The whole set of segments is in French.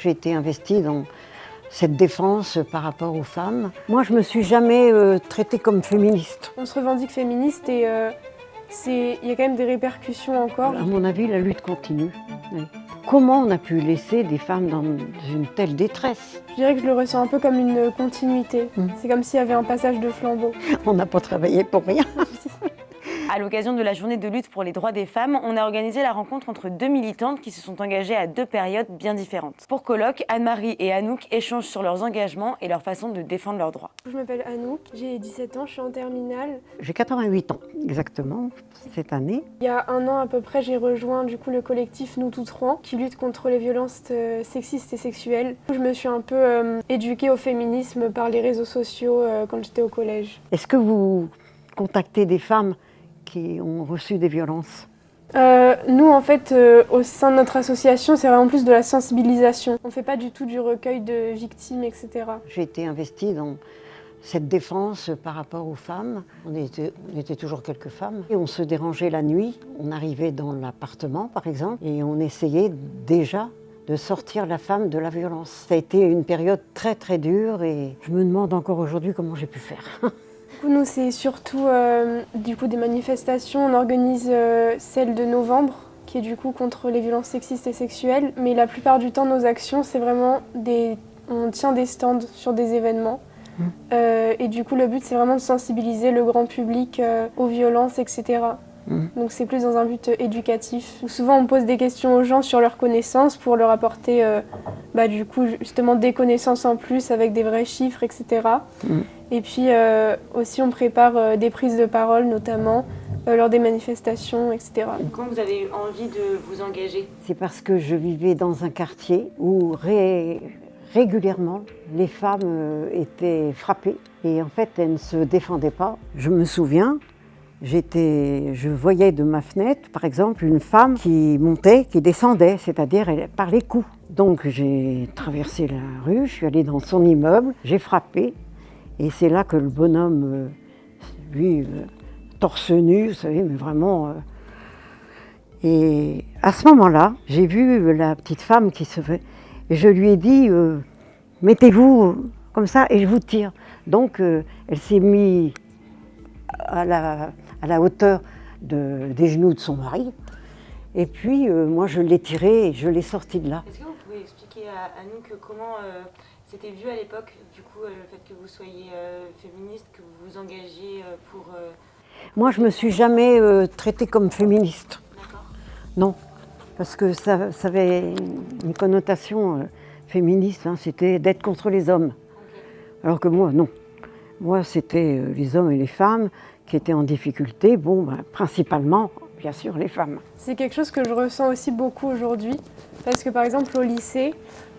j'ai été investie dans cette défense par rapport aux femmes. Moi, je ne me suis jamais traitée comme féministe. On se revendique féministe et il y a quand même des répercussions encore. À mon avis, la lutte continue. Oui. Comment on a pu laisser des femmes dans une telle détresse? Je dirais que je le ressens un peu comme une continuité. C'est comme s'il y avait un passage de flambeau. On n'a pas travaillé pour rien. À l'occasion de la journée de lutte pour les droits des femmes, on a organisé la rencontre entre deux militantes qui se sont engagées à deux périodes bien différentes. Pour colloque, Anne-Marie et Anouk échangent sur leurs engagements et leur façon de défendre leurs droits. Je m'appelle Anouk, j'ai 17 ans, je suis en terminale. J'ai 88 ans, exactement, cette année. Il y a un an à peu près, j'ai rejoint du coup le collectif Nous Toutes Rouen qui lutte contre les violences sexistes et sexuelles. Je me suis un peu éduquée au féminisme par les réseaux sociaux quand j'étais au collège. Est-ce que vous contactez des femmes qui ont reçu des violences? Nous, en fait, au sein de notre association, c'est vraiment plus de la sensibilisation. On ne fait pas du tout du recueil de victimes, etc. J'ai été investie dans cette défense par rapport aux femmes. On était toujours quelques femmes. Et on se dérangeait la nuit. On arrivait dans l'appartement, par exemple, et on essayait déjà de sortir la femme de la violence. Ça a été une période très très dure et je me demande encore aujourd'hui comment j'ai pu faire. Nous, c'est surtout des manifestations. On organise celle de novembre, qui est du coup contre les violences sexistes et sexuelles. Mais la plupart du temps, nos actions, c'est vraiment on tient des stands sur des événements. Et du coup, le but, c'est vraiment de sensibiliser le grand public aux violences, etc. Donc c'est plus dans un but éducatif. Souvent, on pose des questions aux gens sur leurs connaissances pour leur apporter du coup, justement des connaissances en plus avec des vrais chiffres, etc. Et puis aussi, on prépare des prises de parole, notamment lors des manifestations, etc. Comment vous avez eu envie de vous engager? C'est parce que je vivais dans un quartier où régulièrement les femmes étaient frappées et en fait elles ne se défendaient pas. Je me souviens, je voyais de ma fenêtre par exemple une femme qui montait, qui descendait, c'est-à-dire par les coups. Donc j'ai traversé la rue, je suis allée dans son immeuble, j'ai frappé et c'est là que le bonhomme, lui, torse nu, vous savez, mais vraiment... Et à ce moment-là, j'ai vu la petite femme qui se fait... Et je lui ai dit, mettez-vous comme ça et je vous tire. Donc elle s'est mise à la hauteur des genoux de son mari. Et puis moi je l'ai tiré et je l'ai sorti de là. Est-ce que vous pouvez expliquer à nous comment c'était vu à l'époque, du coup, le fait que vous soyez féministe, que vous vous engagiez pour... Moi je ne me suis jamais traitée comme féministe. D'accord. Non. Parce que ça avait une connotation féministe, hein, c'était d'être contre les hommes. Okay. Alors que moi, non. Moi, c'était les hommes et les femmes qui étaient en difficulté, principalement, bien sûr, les femmes. C'est quelque chose que je ressens aussi beaucoup aujourd'hui, parce que par exemple au lycée,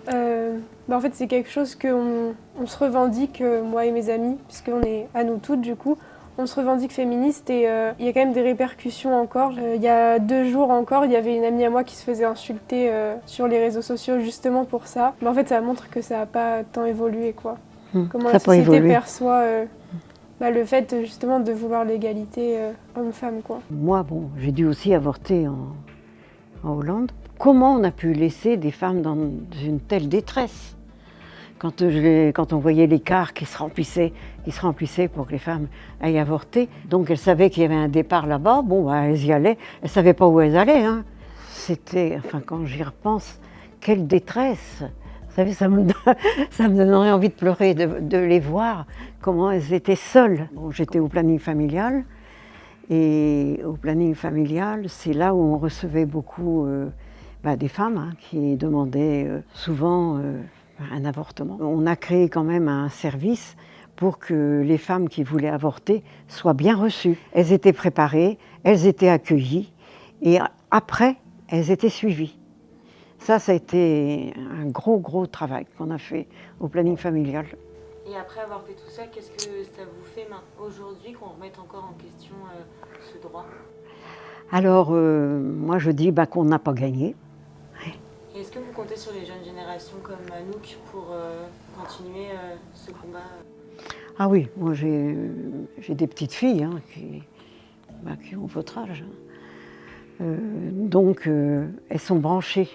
en fait c'est quelque chose qu'on se revendique, moi et mes amis, puisqu'on est à nous toutes du coup, on se revendique féministe et il y a quand même des répercussions encore. Il y a 2 jours encore, il y avait une amie à moi qui se faisait insulter sur les réseaux sociaux justement pour ça. Mais en fait, ça montre que ça n'a pas tant évolué, quoi. Comment la société perçoit le fait justement de vouloir l'égalité homme-femme, quoi. Moi, j'ai dû aussi avorter en Hollande. Comment on a pu laisser des femmes dans une telle détresse ? Quand on voyait les cars qui se remplissaient pour que les femmes aillent avorter, donc elles savaient qu'il y avait un départ là-bas, elles y allaient, elles ne savaient pas où elles allaient. Hein. C'était, quand j'y repense, quelle détresse! Vous savez, ça me donnerait envie de pleurer, de les voir, comment elles étaient seules. J'étais au planning familial, et au planning familial, c'est là où on recevait beaucoup des femmes qui demandaient souvent... un avortement. On a créé quand même un service pour que les femmes qui voulaient avorter soient bien reçues. Elles étaient préparées, elles étaient accueillies et après, elles étaient suivies. Ça a été un gros travail qu'on a fait au planning familial. Et après avoir fait tout ça, qu'est-ce que ça vous fait aujourd'hui qu'on remette encore en question ce droit? Alors, moi je dis qu'on n'a pas gagné. Est-ce que vous comptez sur les jeunes générations comme Anouk pour continuer ce combat? Ah oui, moi j'ai des petites filles qui ont votre âge. Donc elles sont branchées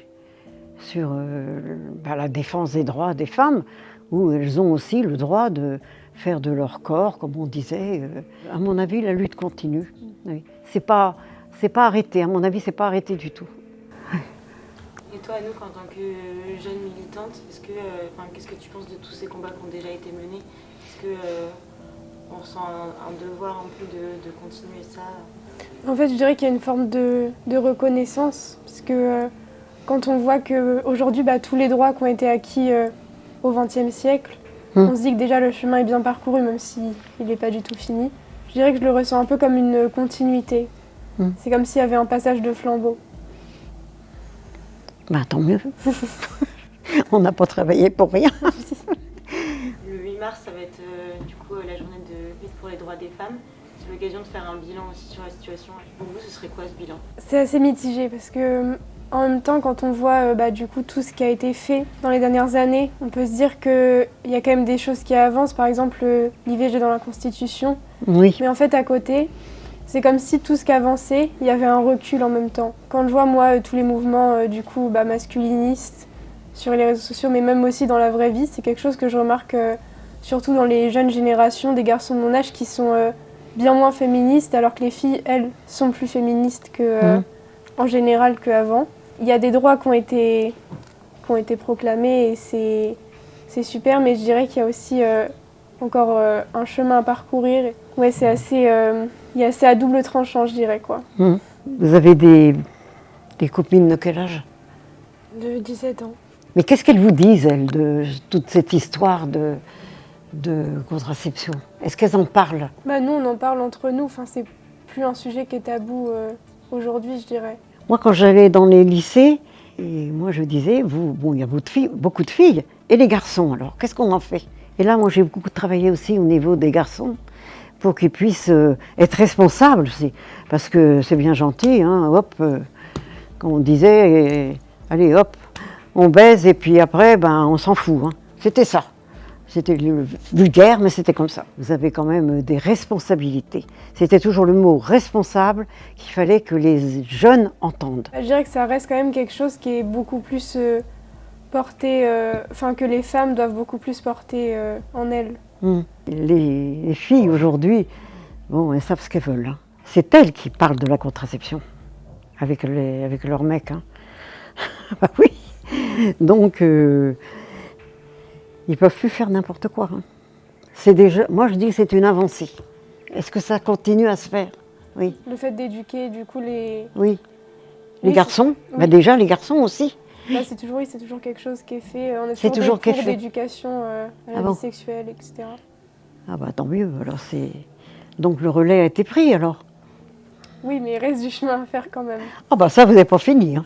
la défense des droits des femmes, où elles ont aussi le droit de faire de leur corps, comme on disait. À mon avis, la lutte continue. Oui. C'est pas arrêté, à mon avis, c'est pas arrêté du tout. Et toi, Anouk, en tant que jeune militante, qu'est-ce que tu penses de tous ces combats qui ont déjà été menés? Est-ce que on ressent un devoir un peu de continuer ça? En fait, je dirais qu'il y a une forme de reconnaissance, parce que quand on voit qu'aujourd'hui, tous les droits qui ont été acquis au XXe siècle, on se dit que déjà le chemin est bien parcouru, même s'il n'est pas du tout fini. Je dirais que je le ressens un peu comme une continuité. C'est comme s'il y avait un passage de flambeau. Tant mieux. On n'a pas travaillé pour rien. Le 8 mars, ça va être la journée de lutte pour les droits des femmes. C'est l'occasion de faire un bilan aussi sur la situation. Pour vous, ce serait quoi ce bilan? C'est assez mitigé parce que en même temps, quand on voit tout ce qui a été fait dans les dernières années, on peut se dire qu'il y a quand même des choses qui avancent. Par exemple, l'IVG dans la Constitution. Oui. Mais en fait, à côté, c'est comme si tout ce qui avançait, il y avait un recul en même temps. Quand je vois, moi, tous les mouvements masculinistes sur les réseaux sociaux, mais même aussi dans la vraie vie, c'est quelque chose que je remarque surtout dans les jeunes générations, des garçons de mon âge qui sont bien moins féministes, alors que les filles, elles, sont plus féministes en général qu'avant. Il y a des droits qui ont été proclamés et c'est super, mais je dirais qu'il y a aussi encore un chemin à parcourir. Ouais, c'est assez à double tranchant, je dirais, quoi. Vous avez des copines de quel âge? De 17 ans. Mais qu'est-ce qu'elles vous disent, elles, de toute cette histoire de contraception? Est-ce qu'elles en parlent? Nous, on en parle entre nous. Enfin, c'est plus un sujet qui est tabou aujourd'hui, je dirais. Moi, quand j'allais dans les lycées, et moi je disais, il y a beaucoup de filles, et les garçons, alors, qu'est-ce qu'on en fait? Et là, moi, j'ai beaucoup travaillé aussi au niveau des garçons, pour qu'ils puissent être responsables aussi. Parce que c'est bien gentil, comme on disait, allez, hop, on baise, et puis après, on s'en fout. C'était ça. C'était vulgaire, mais c'était comme ça. Vous avez quand même des responsabilités. C'était toujours le mot responsable qu'il fallait que les jeunes entendent. Je dirais que ça reste quand même quelque chose qui est beaucoup plus porté, que les femmes doivent beaucoup plus porter en elles. Les filles aujourd'hui, elles savent ce qu'elles veulent. C'est elles qui parlent de la contraception avec leurs mecs. Oui. Donc, ils ne peuvent plus faire n'importe quoi. Moi, je dis que c'est une avancée. Est-ce que ça continue à se faire? Oui. Le fait d'éduquer, du coup, les... Oui. Les garçons, oui. Déjà, les garçons aussi. C'est toujours quelque chose qui est fait. On a toujours des cours d'éducation à la vie sexuelle, etc. Tant mieux. Alors, donc, le relais a été pris, alors? Oui, mais il reste du chemin à faire quand même. Ça, vous n'avez pas fini.